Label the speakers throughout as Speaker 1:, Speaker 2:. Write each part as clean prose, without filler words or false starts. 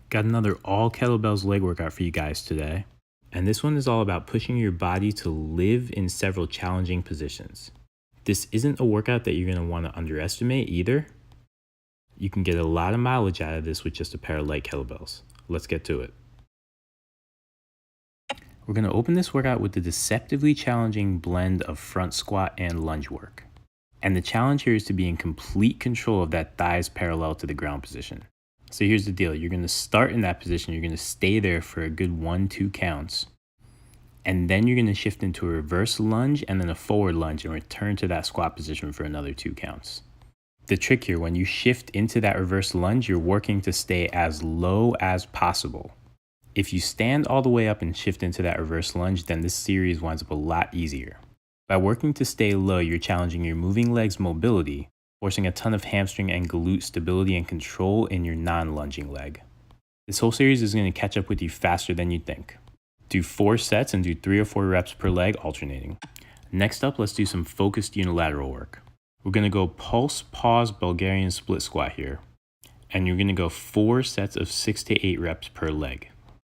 Speaker 1: Got another all kettlebells leg workout for you guys today. And this one is all about pushing your body to live in several challenging positions. This isn't a workout that you're going to want to underestimate either. You can get a lot of mileage out of this with just a pair of light kettlebells. Let's get to it. We're going to open this workout with the deceptively challenging blend of front squat and lunge work. And the challenge here is to be in complete control of that thighs parallel to the ground position. So here's the deal. You're going to start in that position. You're going to stay there for a good 1-2 counts. And then you're going to shift into a reverse lunge and then a forward lunge and return to that squat position for another 2 counts. The trick here, when you shift into that reverse lunge, you're working to stay as low as possible. If you stand all the way up and shift into that reverse lunge, then this series winds up a lot easier. By working to stay low, you're challenging your moving legs mobility, forcing a ton of hamstring and glute stability and control in your non-lunging leg. This whole series is going to catch up with you faster than you think. Do 4 sets and do 3 or 4 reps per leg alternating. Next up, let's do some focused unilateral work. We're going to go pulse, pause, Bulgarian split squat here. And you're going to go 4 sets of 6 to 8 reps per leg.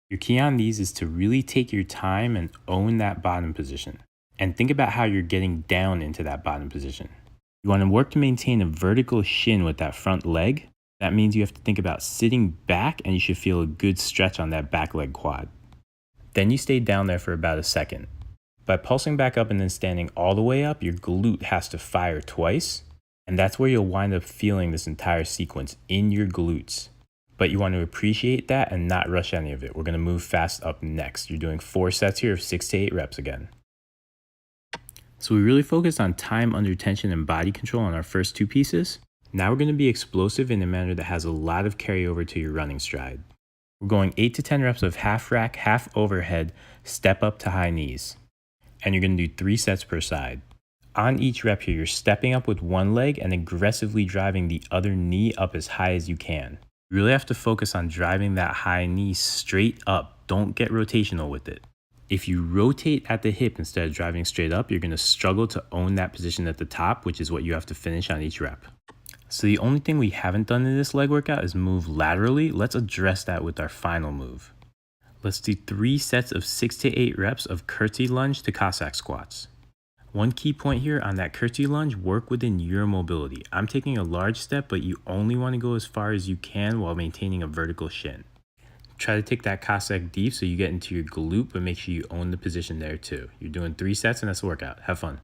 Speaker 1: Your key on these is to really take your time and own that bottom position. And think about how you're getting down into that bottom position. You want to work to maintain a vertical shin with that front leg. That means you have to think about sitting back, and you should feel a good stretch on that back leg quad. Then you stay down there for about a second. By pulsing back up and then standing all the way up, your glute has to fire twice, and that's where you'll wind up feeling this entire sequence in your glutes. But you want to appreciate that and not rush any of it. We're going to move fast up next. You're doing 4 sets here of 6 to 8 reps again. So we really focused on time under tension and body control on our first 2 pieces. Now we're going to be explosive in a manner that has a lot of carryover to your running stride. We're going 8 to 10 reps of half rack, half overhead, step up to high knees. And you're going to do 3 sets per side. On each rep here, you're stepping up with one leg and aggressively driving the other knee up as high as you can. You really have to focus on driving that high knee straight up. Don't get rotational with it. If you rotate at the hip instead of driving straight up, you're going to struggle to own that position at the top, which is what you have to finish on each rep. So the only thing we haven't done in this leg workout is move laterally. Let's address that with our final move. Let's do 3 sets of 6 to 8 reps of curtsy lunge to Cossack squats. One key point here on that curtsy lunge, work within your mobility. I'm taking a large step, but you only want to go as far as you can while maintaining a vertical shin. Try to take that Cossack deep so you get into your glute, but make sure you own the position there too. You're doing 3 sets and that's a workout. Have fun.